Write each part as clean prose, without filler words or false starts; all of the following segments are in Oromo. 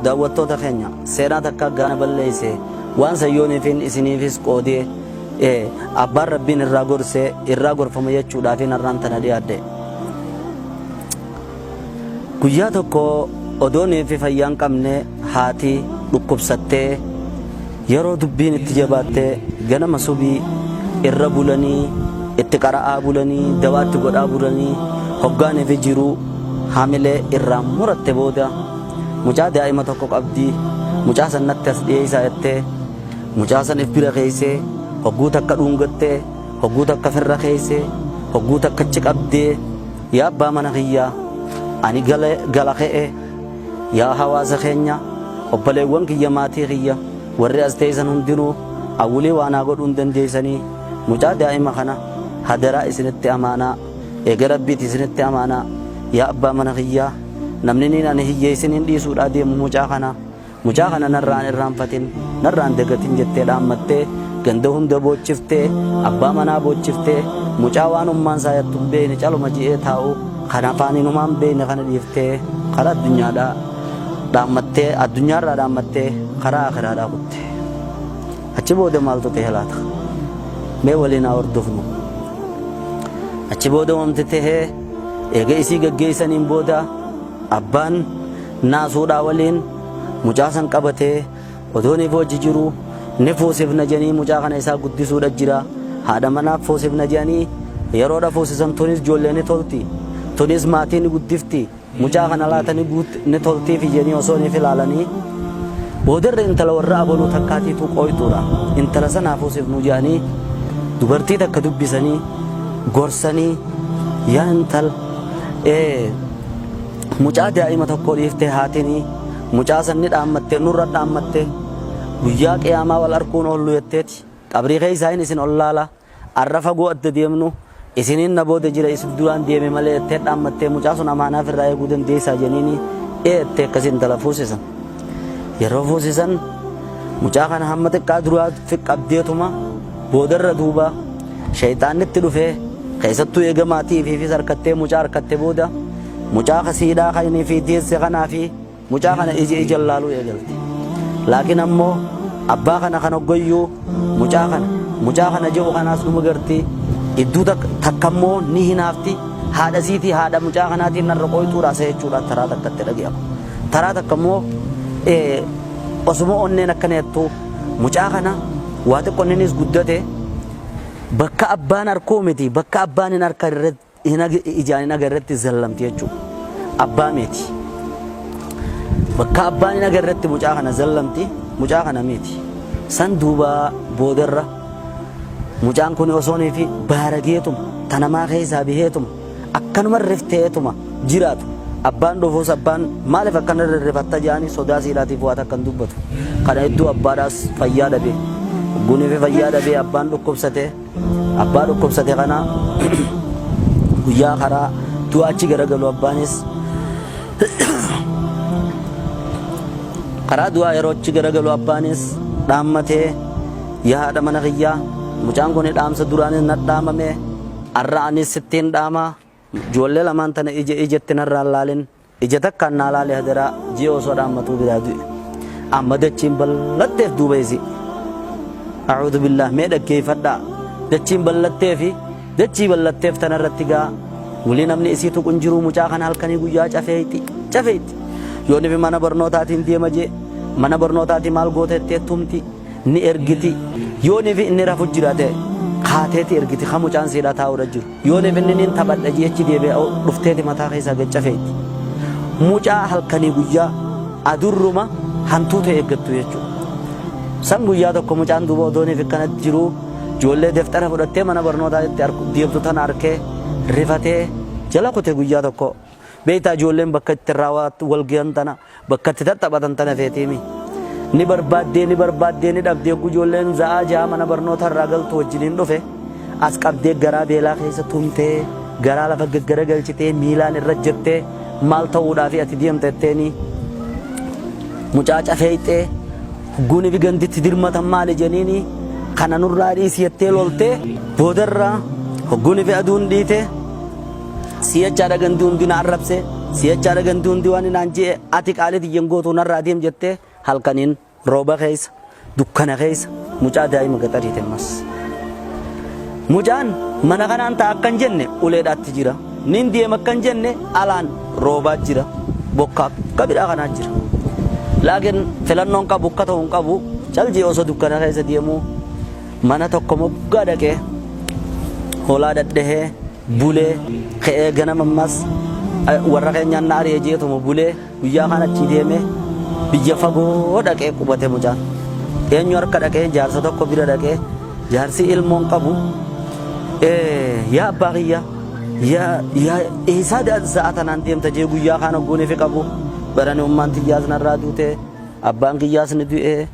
daawwattoota keenya seenaa takka gaana balleeyse waan sayyooniifin isiniifis qoodee abbaan rabbiin irraa gorsee irraa gorfama jechuudhaaf narraan tana dhiyaadde. Guyyaa tokko odoonii fi fayyaan qabne haati dhukkubsattee yeroo dubbiin itti jabaattee ganama subii irra bulanii itti qara'aa bulanii dawaatti godhaa bulanii hoggaanii fi jiruu haamilee irraa muratte booda mucaa daa'ima tokko qabdi. Mucaa sanatti as dhiyeessaa jettee mucaa san if bira keeysee hogguu takka dhuungattee hogguu takka firra keeysee hogguu takka achi qabdee yaa abbaa mana kiyyaa ani gala ke'e yaa hawaasa keenya obboleewwan kiyya maatii kiyya warri as teessan hundinuu awwilii waanaa godhuu hin dandeessanii mucaa daa'ima kana hadaraa isinitti amaanaa eega rabbiiti isinitti amaanaa yaa abbaa mana kiyyaa namni niin ani hiyyeessin hin dhiisuudhaa deemu mucaa kana narraan irraanfatin narraan dagatin jettee dhaammattee ganda hunda boochiftee abbaa manaa boochiftee mucaa waan ummaan isaa yattu hin beekne caluma ji'ee taa'u kan afaaninumaan beekne kana dhiiftee karaa addunyaadhaa dhaammattee addunyaarraa dhaammattee karaa akiraadhaa kutte. Achi booda maaltu ta'e laata? Mee waliin haa hordofnu. Achi booda wanti ta'ee eega isii gaggeessaniin booda abbaan naasuudhaa waliin mucaa san qabatee odooniif hojii jiru ni fuusifna jedhanii mucaa kana isaa guddisuudha jira. Haadha manaaf fuusifna jedhanii yeroodha fuusisan tunis ijoollee ni tolti tunis maatii ni guddifti mucaa kana laatanii ni toltiif jedhanii osoo ni filaalanii boodarra intala warra aboluu takkaatiitu qooytuudha. Intala sanaa fuusifnu jedhanii dubartii takka dubbisanii gorsanii yaa intal mucaa daa'ima tokko dhiiftee haatinii mucaa sanni dhaammattee nurra dhaammattee guyyaa qiyaamaa wal arkuun oollu jetteeti qabrii keeysaa'in isin ollaala arra fagoo adda deemnu isiniin na booda jira isin duraan deeme malee jettee dhaammattee mucaa sun amaanaaf irraa eeguu dandeessaa jeniini jettee akkasiin intala fuusisan. Yeroo fuusisan mucaa kana hamma xiqqaa duraa qabdeetuma boodarra duuba shayxaannitti dhufee keessattuu eega maatii fi harkattee mucaa harkatte booda mucaa kasiidhaa kan fi deesse kanaa fi mucaa kana ija laaluu eegalte. Laakiin ammoo abbaa kana kan hoggoyyuu mucaa kana jedhu kanaas numa garti iddoo takkammoo ni hinaafti haadha siitii haadha mucaa kanaatiin narra qooytuudhaa isa jechuudhaan taraa takkatti dhaga'ama. Taraa takkammoo osuma onneen akkana jettu mucaa kana waa xiqqoo innis guddate bakka abbaan arkuu miti bakka abbaan hin arka ijaan hin agarretti zallamti jechuudha. Abbaa miti. Bakka abbaan hin agarretti mucaa kana zallamti mucaa kana miti. San duuba boodarra mucaan kun osoonii fi baarageetuma tanamaa keessaa biheetuma akkanuma rifteetuma jiraatu. Abbaan dhufuus abbaan maaliif akkana rifata jaanii sodaa siidhaatiif waan akkan dubbatu. Kana hedduu abbaadhaas fayyaa dhabee gunii fi fayyaa dhabee abbaan dhukkubsate kana guyyaa karaa du'a achi garagalu abbaanis karaa du'aa yeroo achi garagalu abbaanis dhaammatee yaa haadha mana kiyyaa mucaan kun dhaamsa duraanis na dhaamame arra anis sittiin dhaama ijoollee lamaan tana ijatti narraan laalin ija takkaan naa laale hadaraa ji'a osoo dhaammatuu biraa du'e amma dachiin bal'atteef duuba isi a'uudhu billah mee dhaggeeffadhaa dachiin bal'atteef tanarratti gaa wuli namni isii tuqun jiru mucaa kana halkanii guyyaa cafeeyti yoonni fi mana barnootaatiin deema jee mana barnootaatiin maal gootettee tumti ni ergiti yoonni fi inni rafu jiraate kaateeti ergiti ka mucaan siidhaa taa'uudha jiru yoonni fi inni taphadha jechi deebi'ee dhufteeti mataa keessaa gacafeetti mucaa halkanii guyyaa adurruma hantuutu eeggattu jechuudha. San guyyaa tokko mucaan duuba odoonii fi kanatti jiru ijoollee deftara fudhattee mana barnootaatti deemtu tana arkee rifatee jala kute guyyaa tokko beektaa ijoolleen bakka itti raawwatu walgahan tana bakka itti taphatan tana feetiimi ni barbaaddee ni dhabdee ijoolleen za'aa ja'a mana barnoota irraa galtu wajjiniin dhufe as qabdee garaa beelaa keessa tumtee garaa lafa gaggara galchitee miilaan irra jettee maal ta'uudhaaf ati deemta jetteeni mucaa cafeeyxee guni fi ganditti dirmatan maali jeniini kana nurraa dhiisi jettee loltee boodarraa hogguni fi aduun dhiite siyachaadha gandi hundina arrabse si'achaadha ganti hundi waan inaan jee ati qaaliti yengootuu narraa deem jettee halkaniin rooba keessa dukkana keessa mucaa daa'ima gaxariite mas. Mucaan mana kanaan ta'a akkan jenne uleedhaatti jira. Nin deema akkan jenne alaan roobaa jira. Bokkaa kabidhaa kanaa jira. Laakiin filannoon qabu akka ta'u hin qabu caljii osoo dukkana keessa deemuu mana tokko moggaa dhaqee hoolaa dadhahee bulee ka'ee ganama ammas warra keenyaan na ari'ee jeetuma bulee guyyaa kan achi deemee biyya fagoo dhaqee qubate mucaan. Eenyu harka dhaqee jaarsa tokko bira dhaqee jaarsi ilmoon qabu yaa abbaa kiyya yaa isaa sa'a tanaan deemta jee guyyaa kana gooneef qabu barani ummaan tiyyaas narraa duute abbaan kiyyaas ni du'e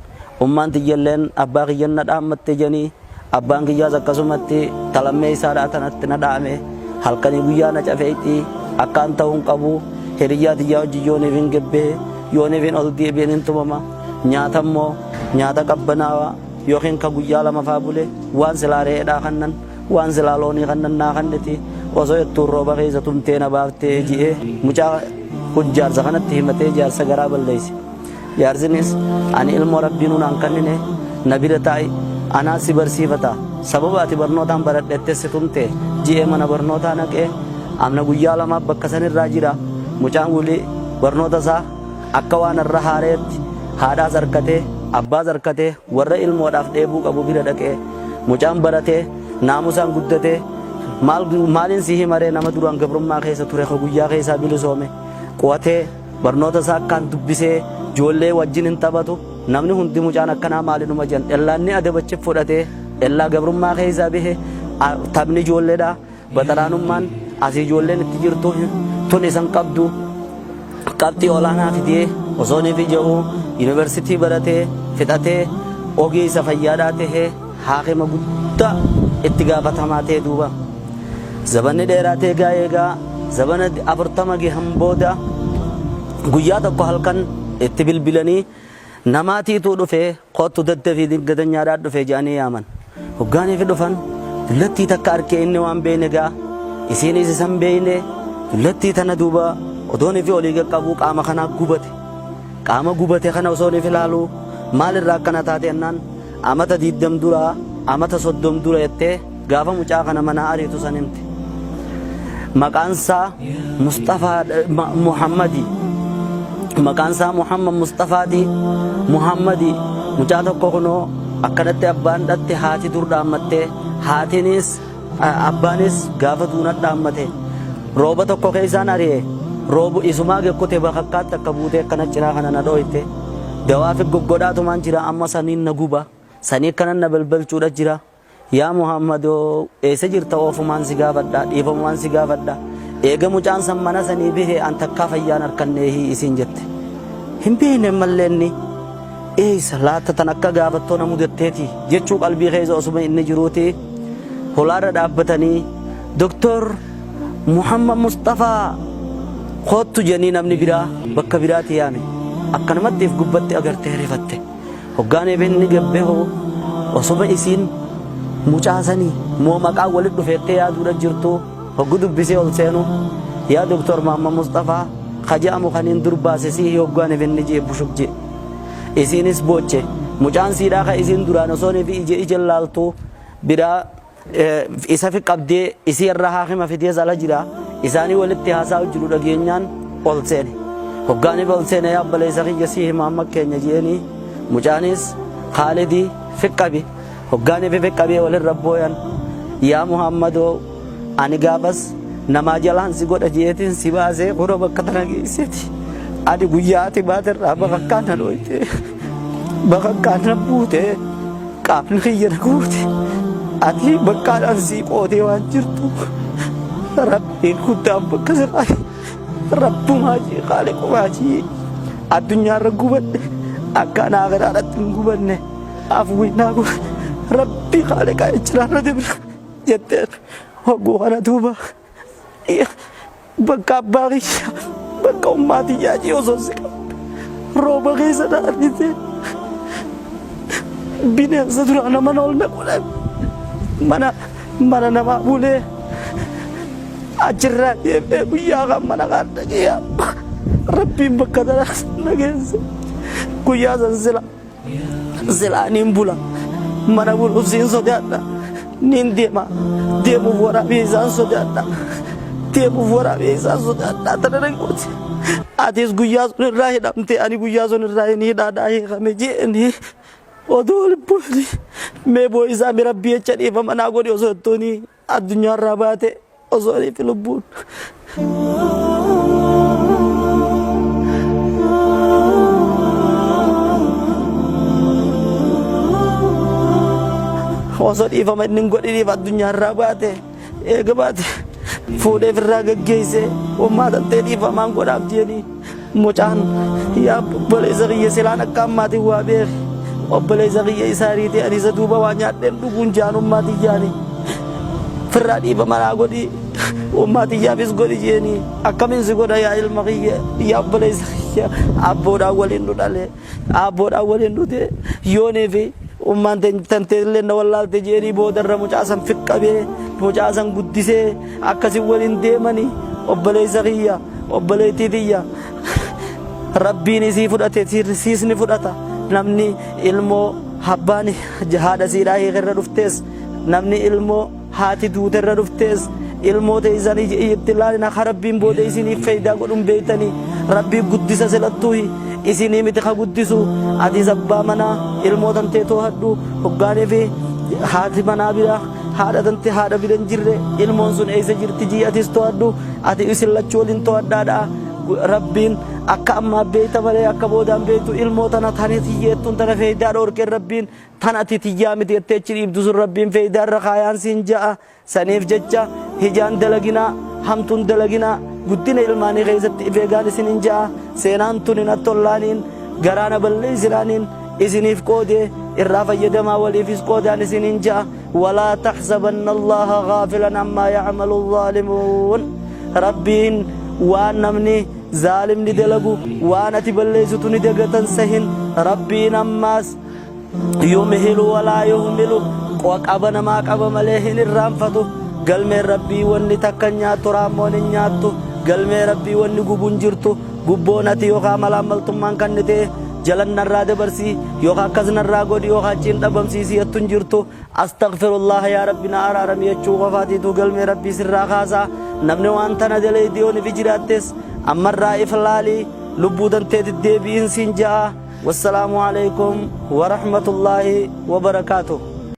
ummaan tiyyalleen abbaa kiyyan na dhaammatte janii abbaan kiyyaas akkasumatti talammee isaadhaa tanatti na dhaame halkanii guyyaa na cafeetti akkaan ta'uun qabu hiriyyaa tiyyaa hojii yooneef hin gebbee yooneef hin ol deebi'een hin tumama nyaata immoo nyaata qabbanaawaa yookiin ka guyyaa lama faa bule waan silaa re'eedhaa kannan waan silaa loonii kannan naa kanneti osoo jettuun rooba keessa tumtee na baaftee ji'ee mucaa jaarsa kanatti himatee jaarsa garaa balleesse. Jaarsinis ani ilmoo rabbiin hunaan kannine na bira taa'i anaa si barsiifata sababa ati barnootaan baradhettee si tumte ji'ee mana barnootaa naqee amna guyyaa lamaaf bakka sanirraa jira mucaan gulii barnoota isaa akka waan irra haareetti haadhaas harkatee abbaas harkatee warra ilmoodhaaf dheebuu qabu bira dhaqee mucaan baratee naamusaan guddatee maaliin si himaree nama duraan gabrummaa keessa ture guyyaa keessaa bilisoome qo'atee barnoota isaa akkaan dubbisee ijoollee wajjin hin taphatu namni hundi mucaan akkanaa maalinuma jan ellaanni adabachi fudhatee ellaa gabrummaa keessaa bihe taphni ijoolleedha baxaraanummaan asii ijoolleen itti jirtu tun isan qabdu qabxii olaanaa fidee osoo ni fija'u yuunivarsiitii baratee fixatee ogeessa fayyaadhaa tahee haakima guddaa itti gaafatamaa ta'e duuba zabanni dheeraa ta'e eegaa zabana 40 gahan booda guyyaa tokko halkan itti bilbilanii namaatiitu dhufee kottu daddafii dingadanyaadhaa dhufee jedhanii yaaman hoggaaniif dhufan dullattii takka arkee inni waan beene gaa isiinis isan beeyne dullattii tana duuba odoonii fi olii qaqqabuu qaama kanaa gubate qaama gubate kana osooniif ilaaluu maalirraa akkana taate ennaan amata 20 duraa amata 30 dura jettee gaafa mucaa kana manaa ariitu san himte maqaansaa Mustafaa Muhammadi maqaansaa Muhammad Mustafaati Muhammadi mucaa tokko kunoo akkanatti abbaan dhatte haati dur dhaammattee haatiinis abbaanis gaafa duuna dhaammate rooba tokko keessaan ari'e roobu isumaa gekkute bakakkaatti akka buutee akkana ciraa kana na dhooyte dawaafi goggodhaatumaan jira amma saniin na guba sanii akkanan na balbalchuudha jira yaa Muhammadoo eessa jirta oofumaan si gaafadha dhiifamumaan si gaafadha eega mucaan san mana sanii bihee an takkaa fayyaan harkanneehi isiin jette hin beekne malleenni eessa laata tan akka gaafattoo na mudatteeti jechuu qalbii keessa osuma inni jiruuti holaarra dhaabbatanii Doktor Muhammad Mustafaa kottu jennii namni biraa bakka biraatti yaame akkanamattiif gubbatti agartee rifatte hoggaanee binni gabbeehoo osuma isiin mucaasanii moo maqaa walitti dhufeettee yaaduudha jirtu hoggu dubbisee ol seenu yaa Doktor Muhammad Mustafaa khajaamu kaniin durbaase si hoggaanee binni jee bushubje isiinis booche mucaan siidhaa ka isiin duraan osoonii fi ije laaltu biraa isa fi qabdee isii irraa haakima fidee sala jira isaanii walitti haasaa jiru dhageenyaan ol seene hoggaaniif ol seene yaa baleessa kiyya si Muhammad keenya jeeni mucaanis Khaalidii fiqqabi hoggaaniif fiqqabee walirra booyan yaa Muhammadoo ani gaafas namaa jalaan si godha jeetiin si baasee qoroo bakka tana geesseeti ani guyyaati baatirraa bakakkaan na dhooyte bakakkaan na buute qaamni kiyya na guute ati bakkaadhaan sii qootee waan jirtu rabbiin guddaan bakka siraa rabbumaa jee qaaliqumaa jee addunyaarra gubadhe akka anaa gadaadhatti hin gubanne afuwinnaa kun rabbii qaaliqaa ijjiraarra dibira jetteen hogguu kana duuba bakka abbaa kiyya bakka ummaatiyyaa jee osoo si qabde rooba keessa dhaadhite bineensa duraa nama ol naqudhan mana namaa bulee Achirraa deemee guyyaa kan mana kan dhagee Rabbiin bakka tanaas nageesse. Guyyaa san silaa niin bula. Mana buluuf siin sodaadha. Niin deemuuf waraabee isaan sodaadha. Deemuuf waraabee isaan sodaadha. Tana dhagooti. Atis guyyaa sun irraa hidhamte ani guyyaa sun irraa hin hidhaadhaa hiikame jeeni. Odoo lubbuuni mee boo isaa mi Rabbii jecha dhiifama naa godhe osoo jettuuni addunyaarraa baate osoo dhiifi lubbuun. Osoo dhiifama inni hin godhiniif addunyaarraa baate eega baate fuudhee ofirraa geggeessee ummaa tantee dhiifamaan godhaaf jeeni. Mucaan yaa obboleessa kiyya silaan akka ammaatiin waa beeki. Obboleessa kiyya isaaniitii ani isa duuba waa nyaadheen dhuguun jaanummaa xiyyaani. Firraa dhiifama naa godhi ummaa xiyyaafis godhi jeeni. Akkamiin si godha yaa ilma kiyya yaa obboleessa kiyya abboodhaan waliin nu dhale abboodhaan waliin dhute yooneefi ummaan tantee illee na wallaalte jeeni boodarra mucaasan fiqqabee mucaasan guddisee akkasiin waliin deemanii obboleessa kiyya obboleettii tiyya Rabbiin isii fudhate siisni fudhata. Namni ilmoo abbaan haadha siidhaa hiikerra dhuftees namni ilmoo haati duuterra dhuftees ilmoota isanii itti ilaalin akka Rabbiin booda isiniif faayidaa godhuun beeytanii Rabbii guddisa silattuuhi isinii miti ka guddisu atis abbaa manaa ilmoota tantee to'adhu hoggaanee fi haati manaa bira haadha tantee haadha bira hin jirre ilmoon sun eessa jirti ji'atis to'adhu ati isin lachuu waliin to'adhaadha. Rabbiin akka ammaa beeyta malee akka boodaan beeytu ilmoota na tane tiyyeettuun tana faayidaa dhoorkeen Rabbiin tan ati tiyyaa miti jettee achi dhiibdu sun Rabbiin faayidaa irra kaayaan siin ja'a. Saniif jecha hijaan dalaginaa hamtuun dalaginaa guddina ilmaanii keessatti ifeegaan isin hin ja'a. Seenaan tun hin attollaaniin garaana balleessinaaniin isiniif qoodee irraa fayyadamaa waliifis qoodaan isin hin ja'a. Walaa taxsabanna Allaha gaafilan ammaa yacmalu zaalimuun. Rabbiin waan namni zaalimni dalagu waan ati balleessitu ni dagatan sahin. Rabbiin ammaas yumhilu walaa yuhmilu qaba namaa qaba malee hin irraanfatu. Galmeen Rabbii wanni takka nyaattu raammoon hin nyaattu. Galmeen Rabbii wanni gubuun jirtu gubboon ati yookaan malaamaltummaan kannite jalan narraa dabarsii yookaan akkas narraa godhi yookaan achiin dhabamsiisii jettu hin jirtu. Astaghfirullah yaa Rabbi na araarami jechuu qofaatiitu galmee Rabbii sirraa kaasaa. Namni waan tana dalee diyoon fi jiraattes ammarraa iflaalii lubbuu danteetti deebi'iin siin ja'a. Wassalaamu alaikum wa rahmatullahi wa barakaatuh.